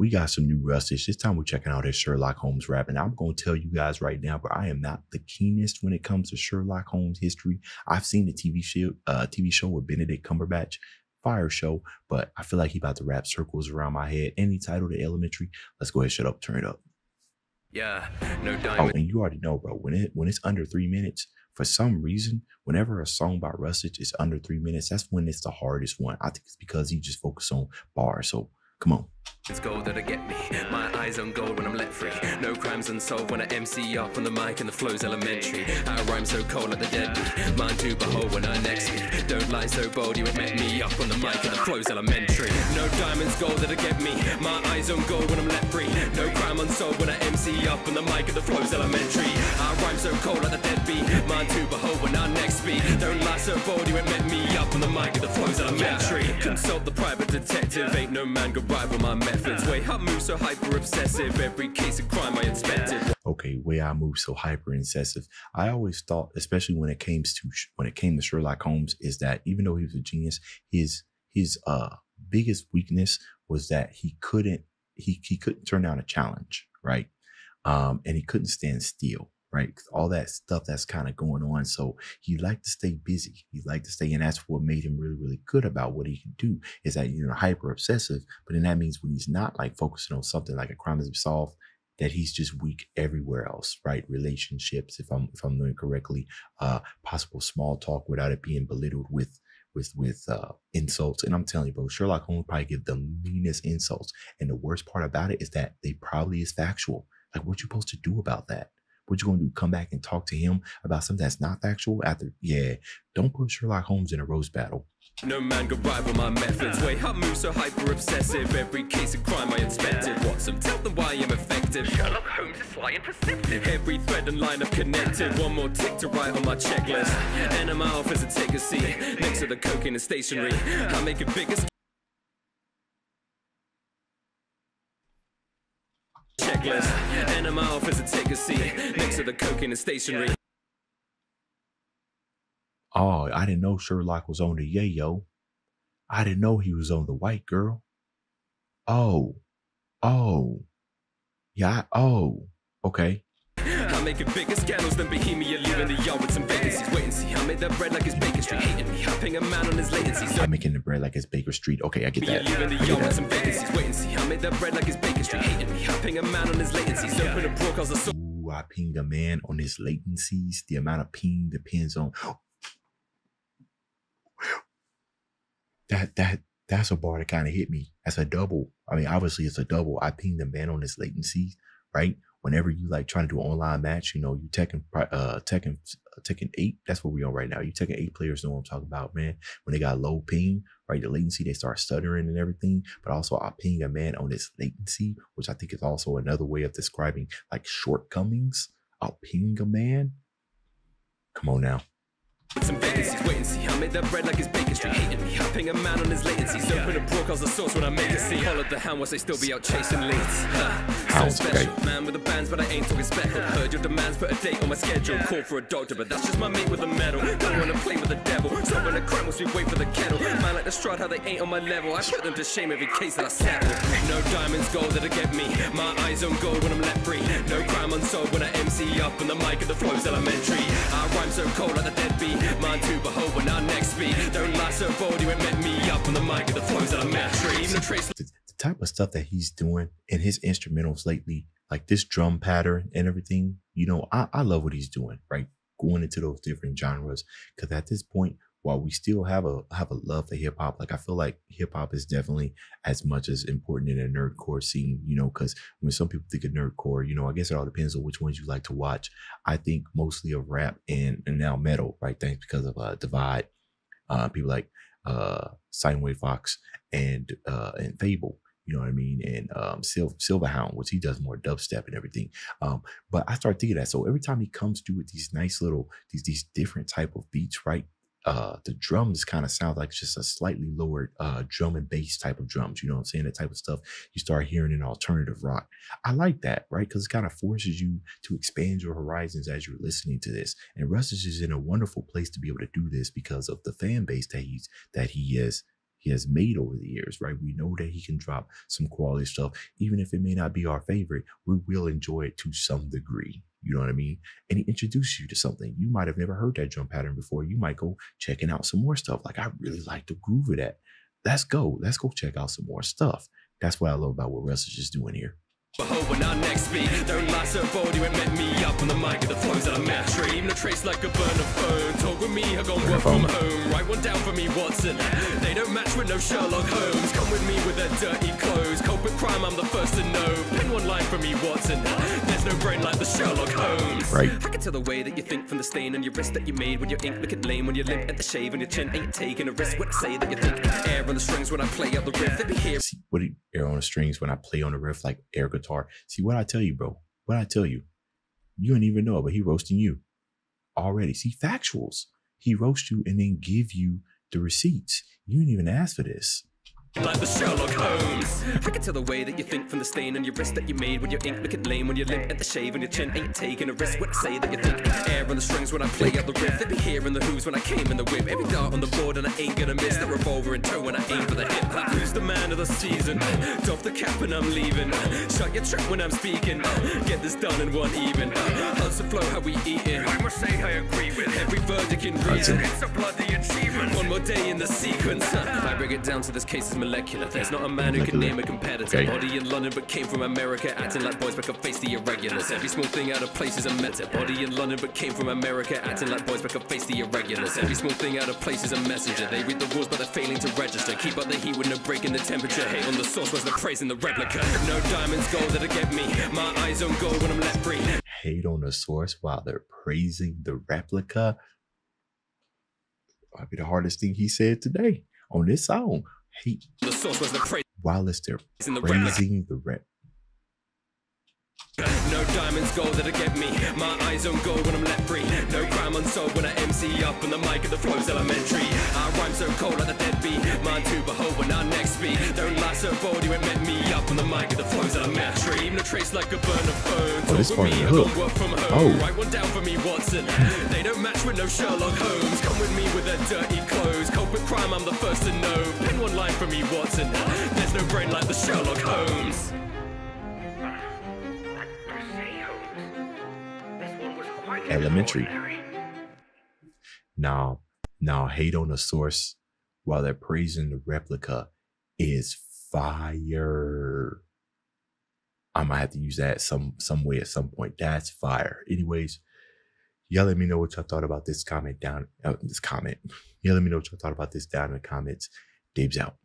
we got some new Rustage. This time we're checking out his Sherlock Holmes rap. And I'm going to tell you guys right now, but I am not the keenest when it comes to Sherlock Holmes history. I've seen the TV show with Benedict Cumberbatch, fire show, but I feel like he about to wrap circles around my head. Any title to Elementary, let's go ahead, shut up, turn it up. Yeah, no diamond. Oh, and you already know, bro, when it's under 3 minutes, for some reason, whenever a song by Rustage is under 3 minutes, that's when it's the hardest one. I think it's because he just focused on bars. So come on. It's gold that'll get me. My eyes on gold when I'm let free. No crimes unsolved when I MC up on the mic and the flow's elementary. I rhyme so cold like the deadbeat. Mine to behold when I next speak. Don't lie so bold, you ain't met me up on the mic and the flow's elementary. No diamonds gold that'll get me. My eyes on gold when I'm let free. No crime unsolved when I MC up on the mic and the flow's elementary. I rhyme so cold like the deadbeat. Mine to behold when I next speak. Don't lie so bold, you ain't met me up on the mic and the flow's elementary. Consult the private detective. Ain't no man go rival my methods. Way I move so hyper obsessive. Every case of crime I inspected. Okay, way I move so hyper obsessive. I always thought, especially when it came to Sherlock Holmes, is that even though he was a genius, his biggest weakness was that he couldn't turn down a challenge, right? And he couldn't stand still, right? All that stuff that's kind of going on. So he liked to stay busy. He liked to stay, and that's what made him really, really good about what he can do, is that, you know, hyper obsessive. But then that means when he's not like focusing on something like a crime has been solved, that he's just weak everywhere else, right? Relationships, if I'm doing correctly, possible small talk without it being belittled with insults. And I'm telling you, bro, Sherlock Holmes probably give the meanest insults. And the worst part about it is that they probably is factual. Like, what you supposed to do about that? What you gonna do? Come back and talk to him about something that's not factual after? Yeah, don't put Sherlock Holmes in a roast battle. No man could rival my methods. Way I move so hyper obsessive. Every case of crime I inspected. Watson, tell them why I'm effective. Sherlock Holmes is sly and perceptive. Every thread and line I've connected. One more tick to write on my checklist. And my office to take a seat next to the cocaine and stationery. I make it biggest checklist. And my office to take a seat next to the cocaine and stationery. Oh, I didn't know Sherlock was on the yayo. I didn't know he was on the white girl. Oh, yeah. Oh, okay. I make it bigger scandals than Bohemia, leaving the yard with some vacancies. Wait and see, I make that bread like it's Baker Street. Hating me, helping a man on his latency. So I'm making the bread like it's Baker Street. Okay, I get that. Leaving the yard with some vacancies. Wait and see, I make that bread like it's Baker Street. Hating me, helping a man on his latencies. Open a broadcast. Ooh, I ping a man on his latencies. The amount of ping depends on. That's a bar that kind of hit me. That's a double. I mean, obviously it's a double. I pinged the man on his latency, right? Whenever you like trying to do an online match, you know, you Tekken 8. That's what we on right now. You Tekken 8 players know what I'm talking about, man. When they got low ping, right? The latency, they start stuttering and everything. But also I ping a man on his latency, which I think is also another way of describing like shortcomings. I'll ping a man. Come on now. Some vacancies, wait and see. I made that bread like it's Baker Street. Hating me, helping a man on his latencies. Open a broadcast the source when I make a scene. Followed the hand whilst they still be out chasing leads. So special, man with the bands, but I ain't talking speckle. Heard your demands, put a date on my schedule. Call for a doctor, but that's just my mate with a medal. Don't wanna play with the devil. So when the crime was we wait for the kettle. Man like the strut, how they ain't on my level. I put them to shame every case that I settle. No diamonds gold that'll get me. My eyes on gold when I'm let free. No crime unsolved when I MC up on the mic and the flow's elementary. I rhyme so cold like the deadbeat. Mine to behold when I next speak. Don't lie so bold, you ain't met me up on the mic and the flows elementary. Even the trace. The type of stuff that he's doing in his instrumentals lately, like this drum pattern and everything, you know, I love what he's doing, right? Going into those different genres. Because at this point, while we still have a love for hip hop, like I feel like hip hop is definitely as much as important in a nerdcore scene, you know, because when some people think of nerdcore, you know, I guess it all depends on which ones you like to watch. I think mostly of rap and now metal, right? Thanks because of Divide, people like Sideway Fox and Fable. You know what I mean? And Silverhound, which he does more dubstep and everything. But I started thinking that. So every time he comes through with these nice little, these different type of beats, right? The drums kind of sound like just a slightly lower drum and bass type of drums. You know what I'm saying? The type of stuff you start hearing in alternative rock. I like that, right? Because it kind of forces you to expand your horizons as you're listening to this. And Rustage is in a wonderful place to be able to do this because of the fan base that he he has made over the years, right? We know that he can drop some quality stuff, even if it may not be our favorite. We will enjoy it to some degree. You know what I mean? And he introduced you to something. You might have never heard that drum pattern before. You might go checking out some more stuff. Like, I really like the groove of that. Let's go check out some more stuff. That's what I love about what Russ is just doing here. Behold, when I next speak, don't lie so bold, you ain't met me up on the mic of the flows that I match. Even a trace like a burn of phone. Talk with me, I gone work from home. Write one down for me, Watson. They don't match with no Sherlock Holmes. Come with me with their dirty clothes. Cope with crime, I'm the first to know. Pen one line for me, Watson. There's no brain like the Sherlock Holmes. Right. I can tell the way that you think from the stain on your wrist that you made when your ink looking lame, when you limp at the shave on your chin. Ain't taking a risk when I say that you think air on the strings when I play out the riff. They be here. See, what do you, air on the strings when I play on the riff like air guitar? See, what I tell you, bro, what I tell you, you don't even know it, but he roasting you already. See, factuals. He roasts you and then give you the receipts. You didn't even ask for this. Like the Sherlock Holmes. I can tell the way that you think from the stain on your wrist that you made when your ink looking lame, when you limp at the shave on your chin. Ain't taking a risk when I say that you think air on the strings when I play out the riff. They be hearing the who's when I came in the whip. Every dart on the board and I ain't gonna miss that revolver in tow when I aim for the hip. Who's the man of the season? Doff the cap and I'm leaving. Shut your trap when I'm speaking. Get this done in one even. Hustle flow how we eat it. I must say I agree with every verdict in reason. It's a bloody achievement. One more day in the sequence. I break it down to this case is molecular. There's not a man who can name a competitor. Okay. Body in London but came from America, acting like boys but can face the irregulars. Every small thing out of place is a meta. Body in London but came from America, acting like boys but can face the irregulars. Every small thing out of place is a messenger. They read the rules but they're failing to register. Keep up the heat with no break in the temperature. Hate on the source was the praise in the replica. No diamonds gold that'll get me. My eyes on gold when I'm let free. Hate on the source while they're praising the replica. Might be the hardest thing he said today on this song. Hate the source was the praise while it's there in the praising the rep. No diamonds gold that'll get me. My eyes on gold when I'm let free. No crime unsolved when I MC up on the mic of the flows elementary. I rhyme so cold like the deadbeat. Mine to behold when I next speak. Don't lie so bold, you ain't met me up on the mic of the flows elementary. Even a trace like a burn of phone. Oh, this Talk part with of me, the I hook. gon' work from home. Oh. Write one down for me, Watson. They don't match with no Sherlock Holmes. Come with me with their dirty clothes. Cope with crime, I'm the first to know. Pen one line for me, Watson. There's no brain like the Sherlock Holmes. Elementary. Now, hate on the source while they're praising the replica is fire. I might have to use that some way at some point. That's fire. Anyways, y'all let me know what y'all thought about this comment down. Y'all let me know what y'all thought about this down in the comments. Dave's out.